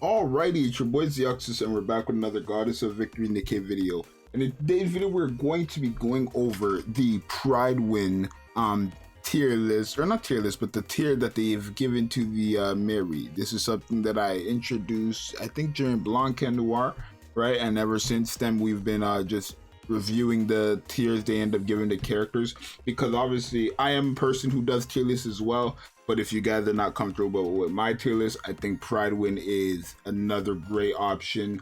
Alrighty, it's your boy Zxous, and we're back with another Goddess of Victory Nikke video. And in today's video, we're going to be going over the Pride Win tier list, or not tier list, but the tier that they've given to the Mary. This is something that I introduced, I think, during Blanc and Noir, right? And ever since then, we've been just reviewing the tiers they end up giving the characters, because obviously I am a person who does tier lists as well. But if you guys are not comfortable with my tier list, I think Pride Win is another great option.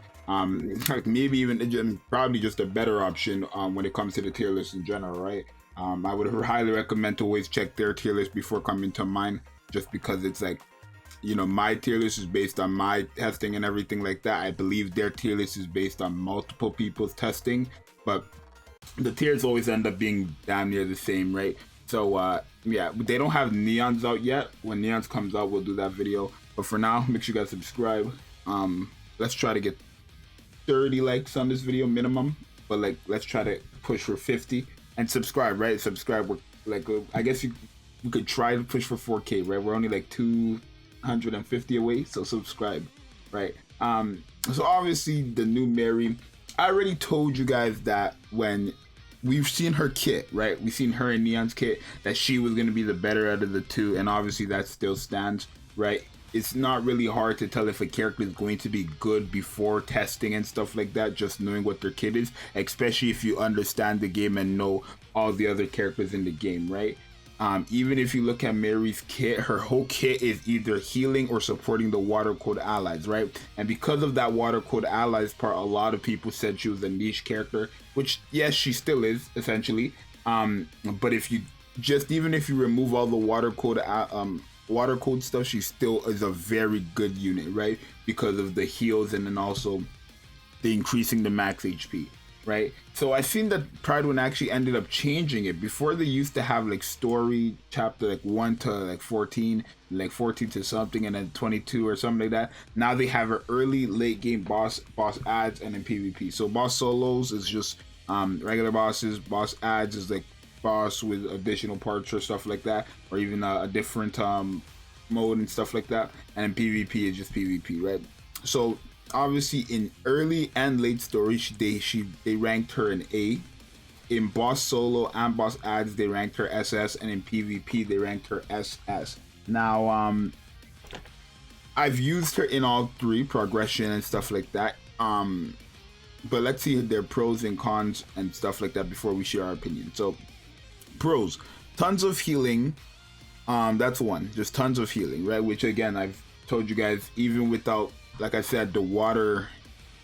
Maybe even probably just a better option when it comes to the tier list in general, right? I would highly recommend to always check their tier list before coming to mine, just because it's like, you know, my tier list is based on my testing and everything like that. I believe their tier list is based on multiple people's testing, but the tiers always end up being damn near the same, right? So yeah, they don't have Neons out yet. When Neons comes out, we'll do that video. But for now, make sure you guys subscribe. Let's try to get 30 likes on this video minimum, but like let's try to push for 50 and subscribe, right? Subscribe. We're like, I guess we could try to push for 4K, right? We're only like 250 away, so subscribe, right? So obviously the new Mary, I already told you guys that when we've seen her kit, right? We've seen her and Neon's kit, that she was going to be the better out of the two, and obviously that still stands, right? It's not really hard to tell if a character is going to be good before testing and stuff like that, just knowing what their kit is, especially if you understand the game and know all the other characters in the game, right? Even if you look at Mary's kit, her whole kit is either healing or supporting the water code allies, right? And because of that water code allies part, a lot of people said she was a niche character, which yes, she still is essentially. But if you even if you remove all the water code stuff, she still is a very good unit, right? Because of the heals and then also the increasing the max HP. Right, so I seen that Pride Win actually ended up changing it. Before, they used to have like story chapter like 1 to like 14, like 14 to something, and then 22 or something like that. Now they have an early, late game boss ads, and then PvP. So boss solos is just regular bosses. Boss ads is like boss with additional parts or stuff like that, or even a different mode and stuff like that. And then PvP is just PvP, right? So obviously in early and late story, they ranked her an A. In boss solo and boss ads, they ranked her SS, and in PvP they ranked her SS. Now I've used her in all three, progression and stuff like that, but let's see their pros and cons and stuff like that before we share our opinion. So pros: tons of healing. That's one, just tons of healing, right? Which again, I've told you guys, even without, like I said, the water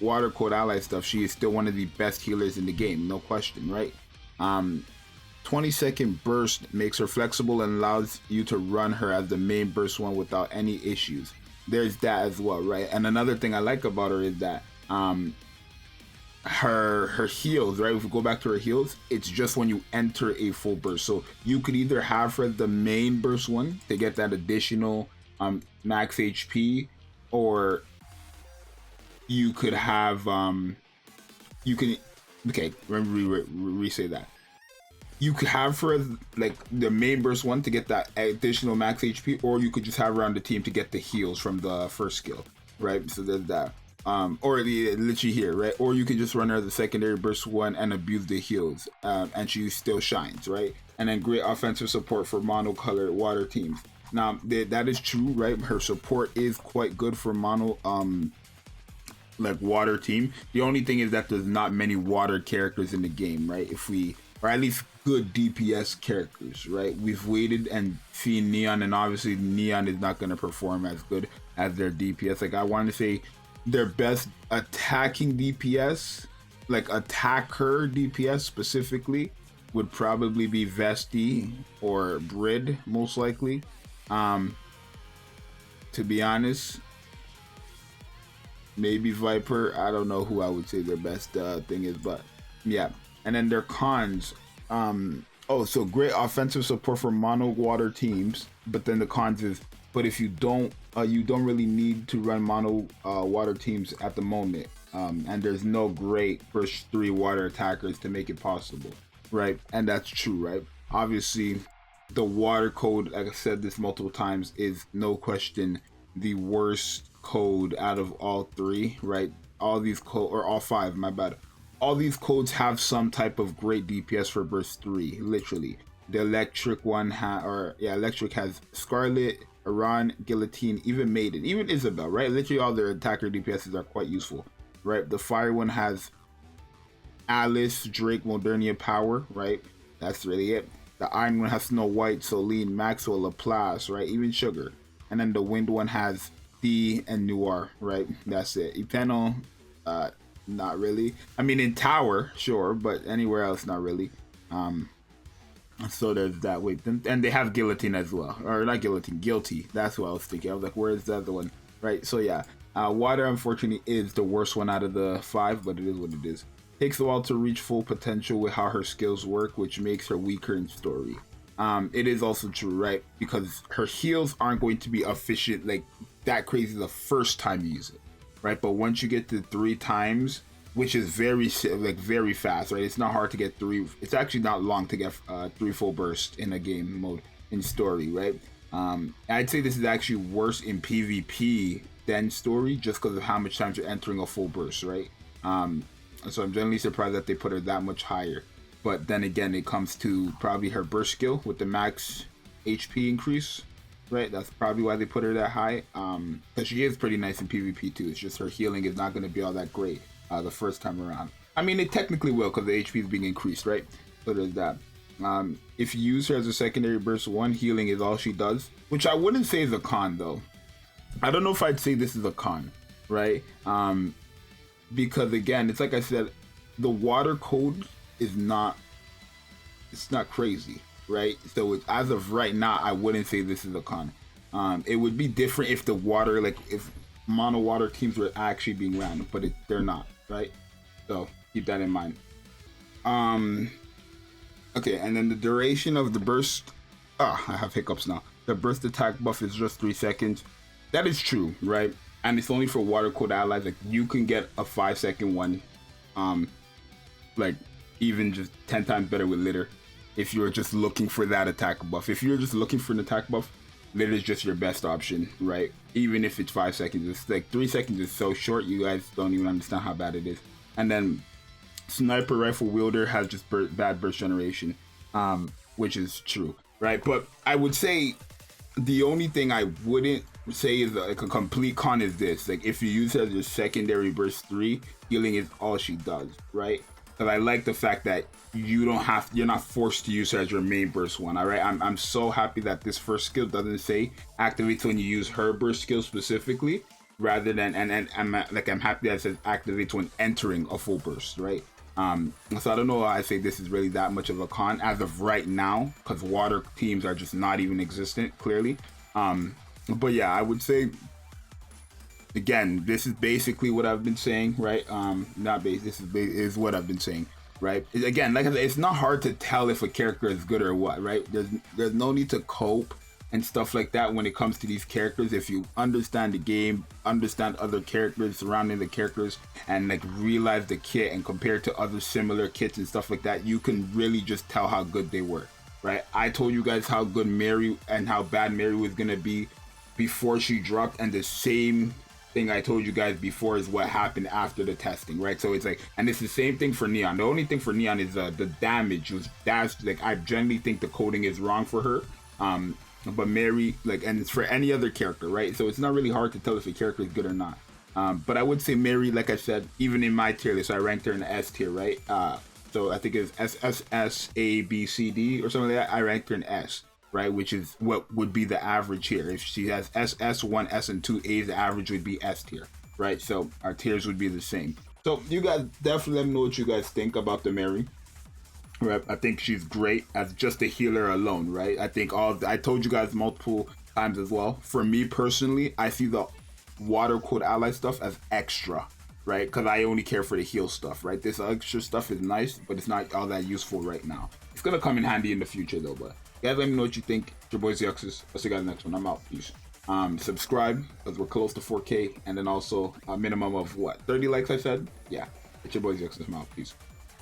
code ally stuff, she is still one of the best healers in the game, no question, right? 20-second burst makes her flexible and allows you to run her as the main burst one without any issues. There's that as well, right? And another thing I like about her is that her heals, right? If we go back to her heals, it's just when you enter a full burst. So you could either have her the main burst one to get that additional max HP, or you could have re-say that. You could have her like the main burst one to get that additional max HP, or you could just have her on the team to get the heals from the first skill, right? So there's that. Or literally here, right? Or you can just run her the secondary burst one and abuse the heals, and she still shines, right? And then great offensive support for monocolored water teams. Now that is true, right? Her support is quite good for mono like water team. The only thing is that there's not many water characters in the game, right? Or at least good DPS characters, right? We've waited and seen Neon, and obviously Neon is not going to perform as good as their DPS. Like, I want to say their best attacking DPS, like attacker DPS specifically, would probably be Vesti or Brid, most likely. To be honest, maybe Viper. I don't know who I would say their best thing is, but yeah. And then their cons. So great offensive support for mono water teams, but then the cons is, but if you don't really need to run mono water teams at the moment, and there's no great first 3 water attackers to make it possible, right? And that's true, right? Obviously, the water code, like I said this multiple times, is no question the worst code out of all three, right? All these code, or all five, my bad. All these codes have some type of great DPS for burst 3, literally. The electric one electric has Scarlet, Iran, Guillotine, even Maiden, even Isabel, right? Literally all their attacker DPSs are quite useful, right? The fire one has Alice, Drake, Modernia, Power, right? That's really it. The iron one has Snow White, Celine, Maxwell, Laplace, right? Even Sugar. And then the wind one has D and Noir, right? That's it. Eternal, not really. I mean, in Tower, sure, but anywhere else, not really. So there's that. Wait, and they have Guillotine as well, or not Guillotine, Guilty. That's what I was thinking. I was like, where is the other one, right? So yeah, Water unfortunately is the worst one out of the 5, but it is what it is. Takes a while to reach full potential with how her skills work, which makes her weaker in story. It is also true, right? Because her heals aren't going to be efficient like that crazy the first time you use it, right? But once you get to 3 times, which is very fast, right? It's not hard to get 3. It's actually not long to get 3 full bursts in a game mode in story, right? I'd say this is actually worse in PvP than story, just because of how much times you're entering a full burst, right? So I'm generally surprised that they put her that much higher. But then again, it comes to probably her burst skill with the max HP increase, right? That's probably why they put her that high. Because she is pretty nice in PvP too. It's just her healing is not going to be all that great the first time around. I mean, it technically will because the HP is being increased, right? So there's that. If you use her as a secondary burst, 1 healing is all she does, which I wouldn't say is a con though. I don't know if I'd say this is a con, right? Because again, it's like I said, the water code is not, it's not crazy, right? So as of right now, I wouldn't say this is a con. It would be different if the water, like if mono water teams were actually being random, but they're not, right? So keep that in mind. Okay, and then the duration of the burst, I have hiccups now. The burst attack buff is just 3 seconds. That is true, right? And it's only for water code allies. Like you can get a 5-second one, like even just 10 times better with litter if you're just looking for that attack buff. If you're just looking for an attack buff, litter is just your best option, right? Even if it's 5 seconds, it's like 3 seconds is so short, you guys don't even understand how bad it is. And then sniper rifle wielder has just bad burst generation, which is true, right? But I would say the only thing I wouldn't say is like a complete con is this: like if you use her as your secondary burst 3, healing is all she does, right? Because I like the fact that you're not forced to use her as your main burst one. All right, I'm so happy that this first skill doesn't say activates when you use her burst skill specifically, rather than and I'm happy that it says activates when entering a full burst, right? So I don't know why I say this is really that much of a con as of right now, because water teams are just not even existent, clearly. But yeah, I would say, again, this is basically what I've been saying, right? This is what I've been saying, right? Again, like I said, it's not hard to tell if a character is good or what, right? There's no need to cope and stuff like that when it comes to these characters. If you understand the game, understand other characters surrounding the characters, and like realize the kit and compare it to other similar kits and stuff like that, you can really just tell how good they were, right? I told you guys how good Mary and how bad Mary was gonna be before she dropped, and the same thing I told you guys before is what happened after the testing, right? So it's like, and it's the same thing for Neon. The only thing for Neon is the damage was like, I generally think the coding is wrong for her. But Mary, like, and it's for any other character, right? So it's not really hard to tell if a character is good or not. But I would say Mary, like I said, even in my tier list, I ranked her in the S tier, right? So I think it's S, A, B, C, D or something like that. I ranked her in S, right? Which is what would be the average here. If she has S, 1, S, and 2 A's, the average would be S tier, right? So our tiers would be the same. So you guys definitely let me know what you guys think about the Mary. Right? I think she's great as just a healer alone, right? I think I told you guys multiple times as well. For me personally, I see the water code ally stuff as extra, right? Because I only care for the heal stuff, right? This extra stuff is nice, but it's not all that useful right now. It's gonna come in handy in the future though. But guys, let me know what you think. It's your boy Zxous. I'll see you guys next one. I'm out. Peace. Subscribe because we're close to 4K, and then also a minimum of what, 30 likes I said. Yeah, it's your boy Zxous. I'm out. Peace.